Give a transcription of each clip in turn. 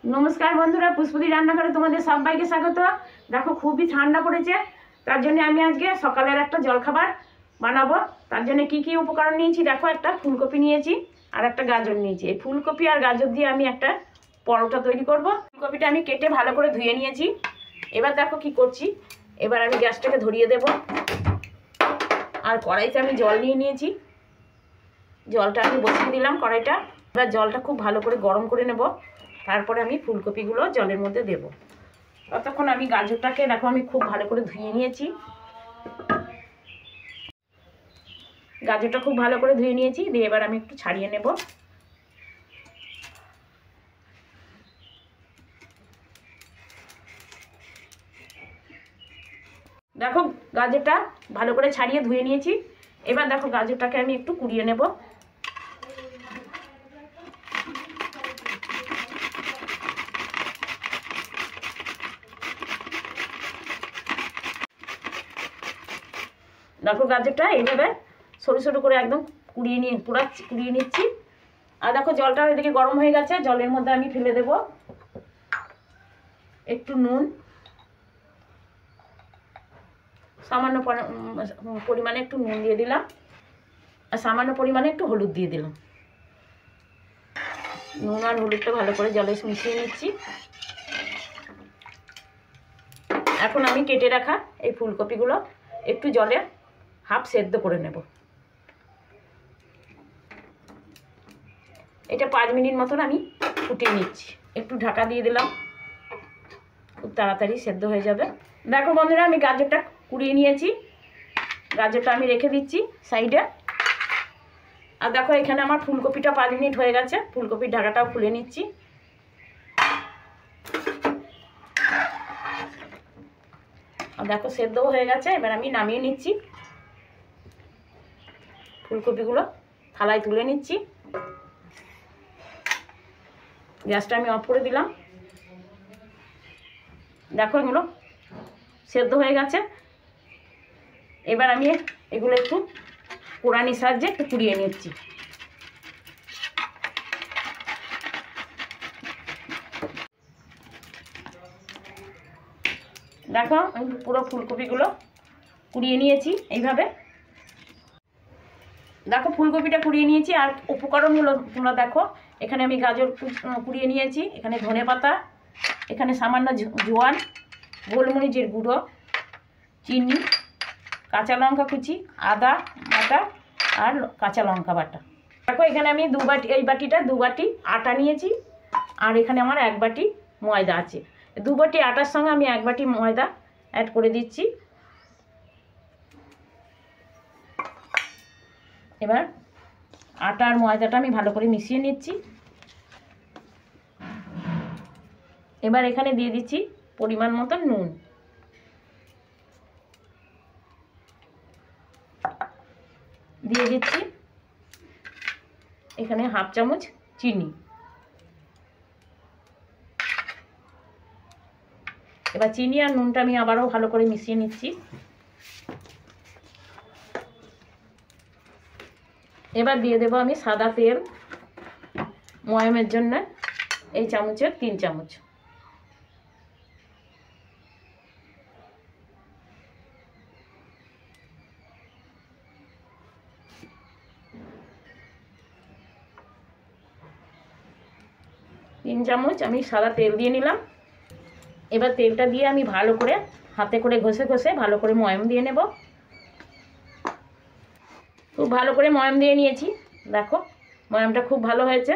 नमस्कार बंधुरा पुष्पदी रान्नाघरे तुम्हारे सबाइके स्वागत। देखो खूबी ठंडा पड़ेছে তার জন্য আমি আজকে সকালের একটা জলখাবার বানাবো। তার জন্য কি কি উপকরণ নিয়েছি দেখো, একটা ফুলকপি নিয়েছি আর একটা গাজর নিয়েছি। এই ফুলকপি আর গাজর দিয়ে আমি একটা পরোটা তৈরি করব। ফুলকপিটা আমি কেটে ভালো করে ধুয়ে নিয়েছি। এবার দেখো কি করছি, এবার আমি গ্যাসটাকে ধরিয়ে দেব আর কড়াইতে আমি জল নিয়ে নিয়েছি। জলটা আমি বসিয়ে দিলাম কড়াইটা। এবার জলটা খুব ভালো করে গরম করে নেব, তারপরে আমি ফুলকপিগুলো জলের মধ্যে দেব। ততক্ষণ আমি গাজরটাকে দেখো আমি খুব ভালো করে ধুয়ে নিয়েছি। গাজরটা খুব ভালো করে ধুয়ে নিয়েছি, দিয়ে এবার আমি একটু ছাড়িয়ে নেব। দেখো গাজরটা ভালো করে ছাড়িয়ে ধুয়ে নিয়েছি। এবার দেখো গাজরটাকে আমি একটু কুড়িয়ে নেব। দেখো গাজরটা এইভাবে সরু সরু করে একদম কুড়িয়ে নিচ্ছি। আর দেখো জলটা এদিকে গরম হয়ে গেছে, জলের মধ্যে আমি ফেলে দেব একটু নুন, সামান্য পরিমাণে একটু নুন দিয়ে দিলাম আর সামান্য পরিমাণে একটু হলুদ দিয়ে দিলাম। নুন আর হলুদটা ভালো করে জলে মিশিয়ে নিচ্ছি। এখন আমি কেটে রাখা এই ফুলকপিগুলো একটু জলে হাফ সেদ্ধ করে নেব। এটা 5 মিনিট মতন আমি ফুটিয়ে নিচ্ছি। একটু ঢাকা দিয়ে দিলাম, খুব তাড়াতাড়ি সেদ্ধ হয়ে যাবে। দেখো বন্ধুরা আমি গাজরটা কুড়িয়ে নিয়েছি, গাজরটা আমি রেখে দিচ্ছি সাইডে। আর দেখো এখানে আমার ফুলকপিটা 5 মিনিট হয়ে গেছে, ফুলকপির ঢাকাটাও খুলে নিচ্ছি। আর দেখো সেদ্ধও হয়ে গেছে, এবার আমি নামিয়ে নিচ্ছি। ফুলকপিগুলো থালায় তুলে নিচ্ছি। গ্যাসটা আমি অফ করে দিলাম। দেখো এগুলো সেদ্ধ হয়ে গেছে। এবার আমি এগুলো একটু কোড়ানির সাহায্যে একটু কুড়িয়ে নিচ্ছি। দেখো আমি পুরো ফুলকপিগুলো কুড়িয়ে নিয়েছি এইভাবে। দেখো ফুলকপিটা কুড়িয়ে নিয়েছি। আর উপকরণগুলো তোমরা দেখো, এখানে আমি গাজর কুড়িয়ে নিয়েছি, এখানে ধনেপাতা, এখানে সামান্য জোয়ান, গোলমরিচের গুঁড়ো, চিনি, কাঁচা লঙ্কা কুচি, আদা বাটা আর কাঁচা লঙ্কা বাটা। দেখো এখানে আমি এই বাটিটা 2 বাটি আটা নিয়েছি আর এখানে আমার 1 বাটি ময়দা আছে। 2 বাটি আটার সঙ্গে আমি 1 বাটি ময়দা অ্যাড করে দিচ্ছি। এবার আটা আর ময়দাটা আমি ভালো করে মিশিয়ে নিচ্ছি। এবার এখানে দিয়ে দিচ্ছি পরিমাণ মতো নুন, দিয়ে দিচ্ছি এখানে হাফ চামচ চিনি। এবার চিনি আর নুনটা আমি আবারও ভালো করে মিশিয়ে নিচ্ছি। এবার দিয়ে দেবো আমি সাদা তেল ময়ামের জন্য, এই চামচের 3 চামচ। আমি সাদা তেল দিয়ে নিলাম। এবার তেলটা দিয়ে আমি ভালো করে হাতে করে ঘষে ঘষে ভালো করে ময়াম দিয়ে নেব। খুব ভালো করে ময়াম দিয়ে নিয়েছি। দেখো ময়ামটা খুব ভালো হয়েছে।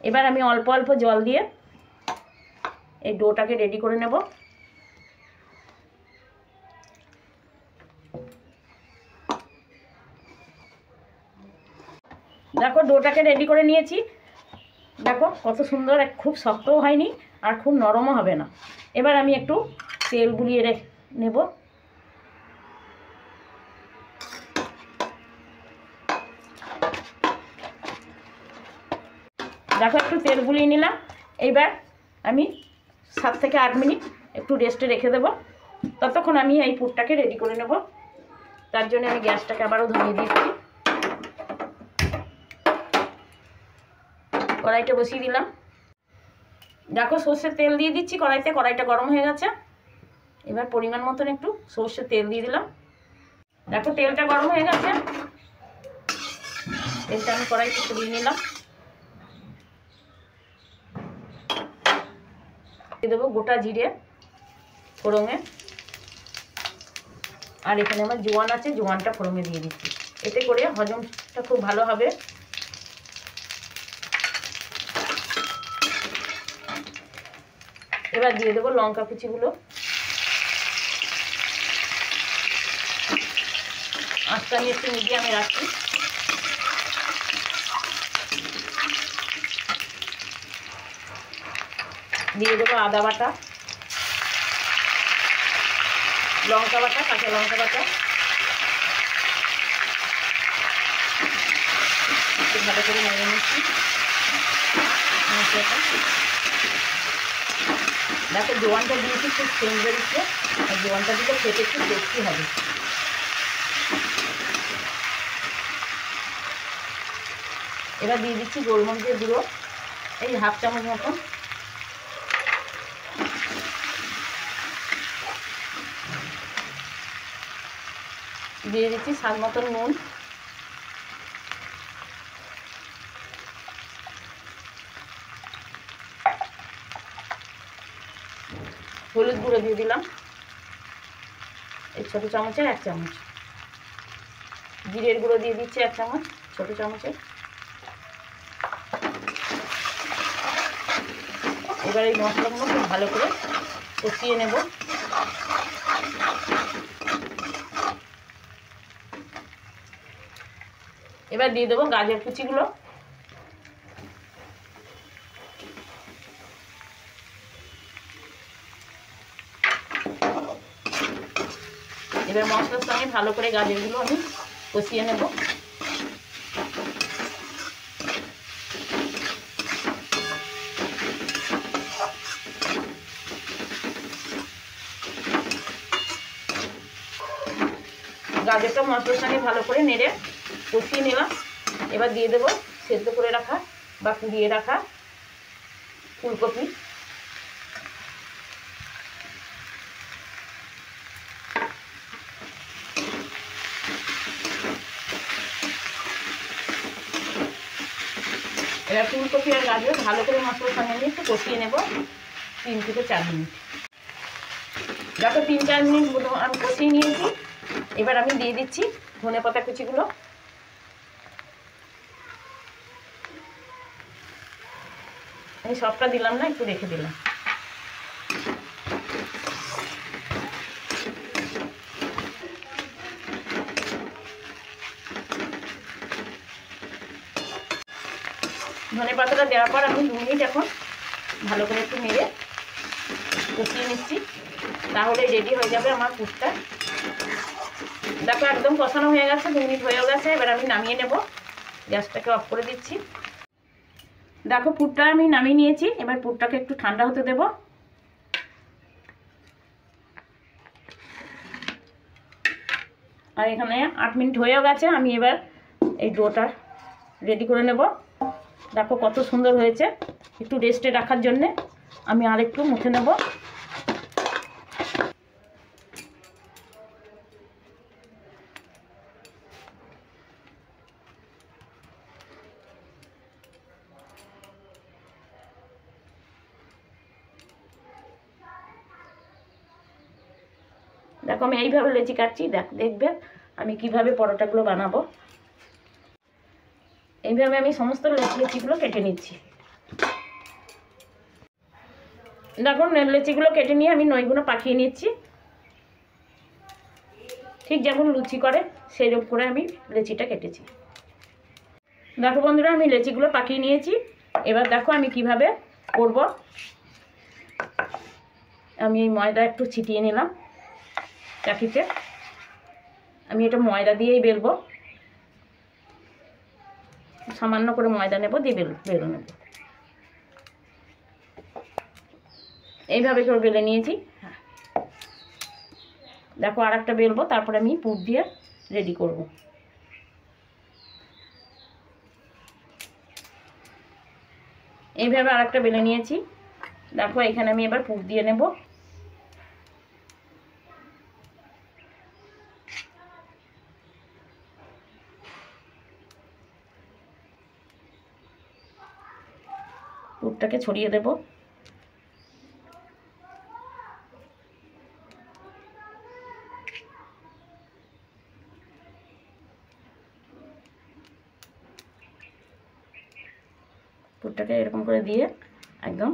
এবার আমি অল্প অল্প জল দিয়ে এই ডোটাকে রেডি করে নেব। দেখো ডোটাকে রেডি করে নিয়েছি। দেখো কত সুন্দর, খুব শক্তও হয়নি আর খুব নরমও হবে না। এবার আমি একটু তেল বুলিয়ে নেব। দেখো একটু তেল বুলিয়ে নিলাম। এইবার আমি 7 থেকে 8 মিনিট একটু রেস্টে রেখে দেব। ততক্ষণ আমি এই পুরটাকে রেডি করে নেব। তার জন্য আমি গ্যাসটাকে আবারও ধরিয়ে দিচ্ছি। কড়াইটা বসিয়ে দিলাম। দেখো সর্ষের তেল দিয়ে দিচ্ছি কড়াইতে, কড়াইটা গরম হয়ে গেছে। এবার পরিমাণ মতন একটু সর্ষের তেল দিয়ে দিলাম। দেখো তেলটা গরম হয়ে গেছে, তেলটা আমি কড়াইতে সরিয়ে নিলাম। দিয়ে দেবো গোটা জিরে ফোড়ঙে, আর এখানে আমার জোয়ান আছে, জোয়ানটা ফোড়ঙে দিয়ে দিচ্ছি। এতে করে হজমটা খুব ভালো হবে। এবার দিয়ে দেবো লঙ্কা কুচিগুলো। আঁচটা আমি একটু মিডিয়ামে রাখছি। দিয়ে দেবো আদা বাটা, লঙ্কা বাটা, কাঁচা লঙ্কা বাটা, একটু ভালো করে নেড়ে নিচ্ছি মশলাটা। দেখো জোয়ানটা দিয়েছি, খুব সেন্ট বেরোচ্ছে, আর জোয়ানটা দিতে খেতে একটু টেস্টি হবে। এবার দিয়ে দিচ্ছি গোলমরিচের গুঁড়ো, এই 1/2 চামচ মতন। দিয়ে দিচ্ছি স্বাদ মতন নুন। হলুদ গুঁড়ো দিয়ে দিলাম এই ছোটো চামচের 1 চামচ। জিরের গুঁড়ো দিয়ে দিচ্ছি 1 চামচ ছোটো চামচের। এবার এই মশলাগুলো খুব ভালো করে কষিয়ে নেব। এবার দিয়ে দেবো গাজর কুচিগুলো। এবার মশলার সঙ্গে ভালো করে গাজরগুলো আমি কষিয়ে নেব। গাজরটা মশলার সঙ্গে ভালো করে নেড়ে কষিয়ে নিলাম। এবার দিয়ে দেবো সেদ্ধ করে রাখা বা কুড়িয়ে রাখা ফুলকপি। এবার ফুলকপি আর গাজর ভালো করে মশলার সঙ্গে নিয়ে একটু কষিয়ে নেব 3 থেকে 4 মিনিট। যত 3-4 মিনিট আমি কষিয়ে নিয়েছি। এবার আমি দিয়ে দিচ্ছি ধনেপাতা কুচিগুলো। আমি সবটা দিলাম না, একটু রেখে দিলাম। ধনেপাতাটা দেওয়ার পর আমি 2 মিনিট এখন ভালো করে একটু নেড়ে কষিয়ে নিচ্ছি, তাহলে রেডি হয়ে যাবে আমার পুরটা। দেখো একদম কষানো হয়ে গেছে, 2 মিনিট হয়েও গেছে। এবার আমি নামিয়ে নেব, গ্যাসটাকে অফ করে দিচ্ছি। দেখো পুরটা আমি নামিয়ে নিয়েছি। এবার পুরটাকে একটু ঠান্ডা হতে দেব। আর এখানে 8 মিনিট হয়েও গেছে। আমি এবার এই ডোটা রেডি করে নেব। দেখো কত সুন্দর হয়েছে। একটু রেস্টে রাখার জন্যে আমি আর একটু মুছে নেব। দেখো আমি এইভাবে লেচি কাটছি। দেখবে আমি কিভাবে পরোটাগুলো বানাবো। এইভাবে আমি সমস্ত লেচিগুলো কেটে নিচ্ছি। দেখো লেচিগুলো কেটে নিয়ে আমি নইগুলো পাকিয়ে নিচ্ছি। ঠিক যেমন লুচি করে সেইরকম করে আমি লেচিটা কেটেছি। দেখো বন্ধুরা আমি লেচিগুলো পাকিয়ে নিয়েছি। এবার দেখো আমি কিভাবে করব। আমি এই ময়দা একটু ছিটিয়ে নিলাম চাকিতে। আমি এটা ময়দা দিয়েই বেলবো। সামান্য করে ময়দা নেব, দিয়ে বেলে নেব। এইভাবে করে বেলে নিয়েছি। দেখো আর একটা বেলবো, তারপরে আমি পুর দিয়ে রেডি করব। এইভাবে আর একটা বেলে নিয়েছি। দেখো এখানে আমি এবার পুর দিয়ে নেব। পুরটাকে ছড়িয়ে দেব। পুরটাকে এরকম করে দিয়ে একদম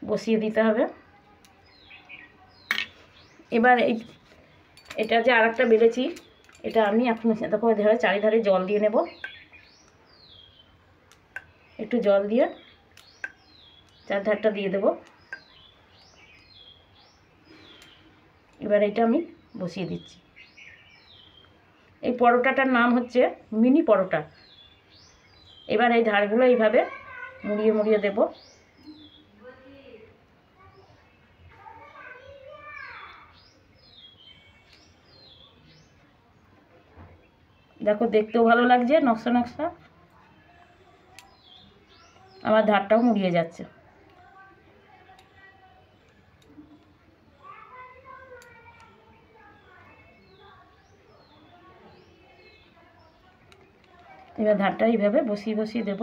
বসিয়ে দিতে হবে। এবার এটা যে আর একটা বেলেছি, এটা আমি এখন দেখো চারিধারে জল দিয়ে নেব। একটু জল দিয়ে চারধারটা দিয়ে দেব। এবার এটা আমি বসিয়ে দিচ্ছি। এই পরোটাটার নাম হচ্ছে মিনি পরোটা। এবার এই ধারগুলো এইভাবে মুড়িয়ে মুড়িয়ে দেব। দেখো দেখতেও ভালো লাগছে নকশা নকশা, আমার ধারটাও মুড়িয়ে যাচ্ছে। এবার ধারটা এইভাবে বসিয়ে বসিয়ে দেব।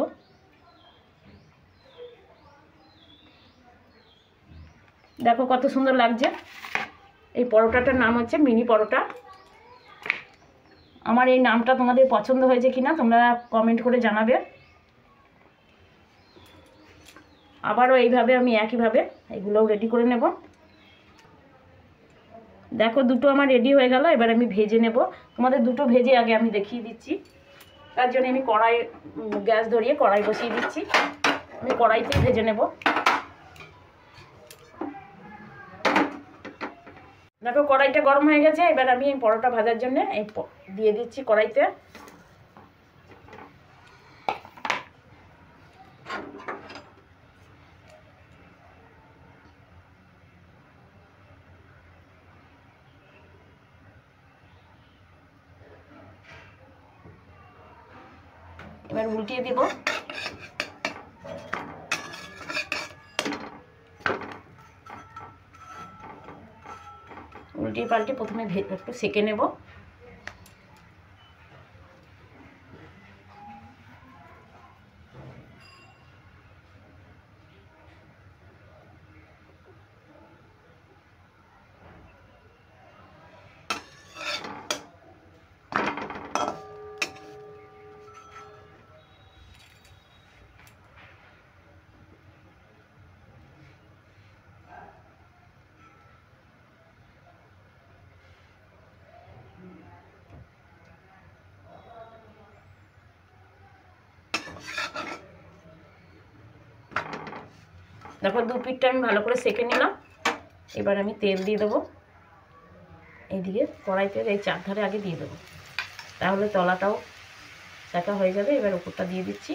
দেখো কত সুন্দর লাগছে। এই পরোটাটার নাম হচ্ছে মিনি পরোটা। আমার এই নামটা তোমাদের পছন্দ হয়েছে কিনা তোমরা কমেন্ট করে জানাবে। আবারও এইভাবে আমি একইভাবে এগুলোও রেডি করে নেব। দেখো দুটো আমার রেডি হয়ে গেল। এবার আমি ভেজে নেব। তোমাদের দুটো ভেজে আগে আমি দেখিয়ে দিচ্ছি। তার জন্য আমি গ্যাস ধরিয়ে কড়াই বসিয়ে দিচ্ছি। আমি কড়াইতেই ভেজে নেব। দেখো কড়াইটা গরম হয়ে গেছে। এবার আমি এই পরোটা ভাজার জন্য দিয়ে দিচ্ছি কড়াইতে। এবার উল্টিয়ে দিব। উল্টিয়ে পাল্টে প্রথমে একটু সেঁকে নেব। দেখো দু পিঠটা আমি ভালো করে সেঁকে নিলাম। এবার আমি তেল দিয়ে দেবো। এইদিকে কড়াইতে এই চারধারে আগে দিয়ে দেবো, তাহলে তলাটাও সেঁকা হয়ে যাবে। এবার উপরটা দিয়ে দিচ্ছি।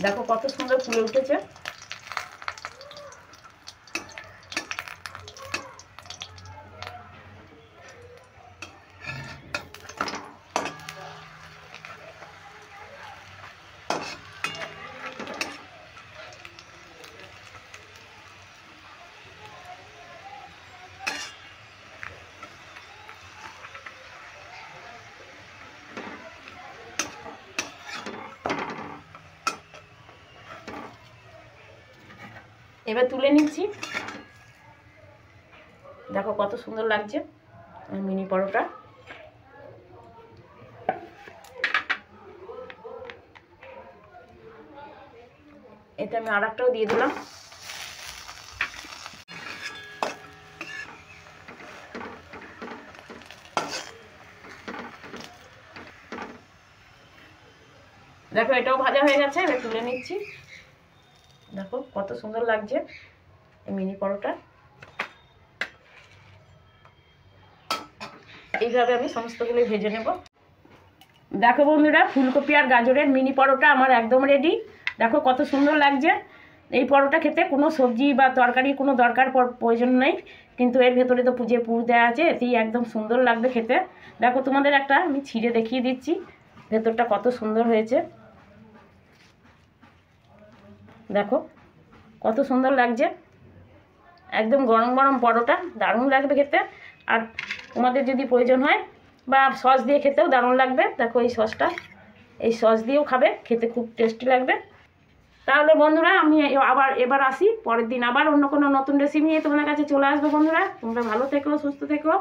দেখো কত সুন্দর ফুলে উঠেছে। এবার তুলে নিচ্ছি। দেখো কত সুন্দর লাগছে মিনি পরোটা। এতে আমি আর একটাও দিয়ে দিলাম। দেখো এটাও ভাজা হয়ে গেছে। এবার তুলে নিচ্ছি। দেখো কত সুন্দর লাগছে এই মিনি পরোটা। এইভাবে আমি সমস্তগুলো ভেজে নেব। দেখো বন্ধুরা, ফুলকপি আর গাজরের মিনি পরোটা আমার একদম রেডি। দেখো কত সুন্দর লাগছে। এই পরোটা খেতে কোনো সবজি বা তরকারি কোনো প্রয়োজন নেই, কিন্তু এর ভেতরে তো যে পুর দেওয়া আছে এতেই একদম সুন্দর লাগবে খেতে। দেখো তোমাদের একটা আমি ছিঁড়ে দেখিয়ে দিচ্ছি ভেতরটা কত সুন্দর হয়েছে। দেখো কত সুন্দর লাগছে, একদম গরম গরম পরোটা, দারুণ লাগবে খেতে। আর তোমাদের যদি প্রয়োজন হয় বা সস দিয়ে খেতেও দারুণ লাগবে। দেখো এই সসটা, এই সস দিয়েও খাবে, খেতে খুব টেস্টি লাগবে। তাহলে বন্ধুরা আমি এবার আসি, পরের দিন আবার অন্য কোনো নতুন রেসিপি নিয়ে তোমাদের কাছে চলে আসবো। বন্ধুরা তোমরা ভালো থেকো, সুস্থ থেকো।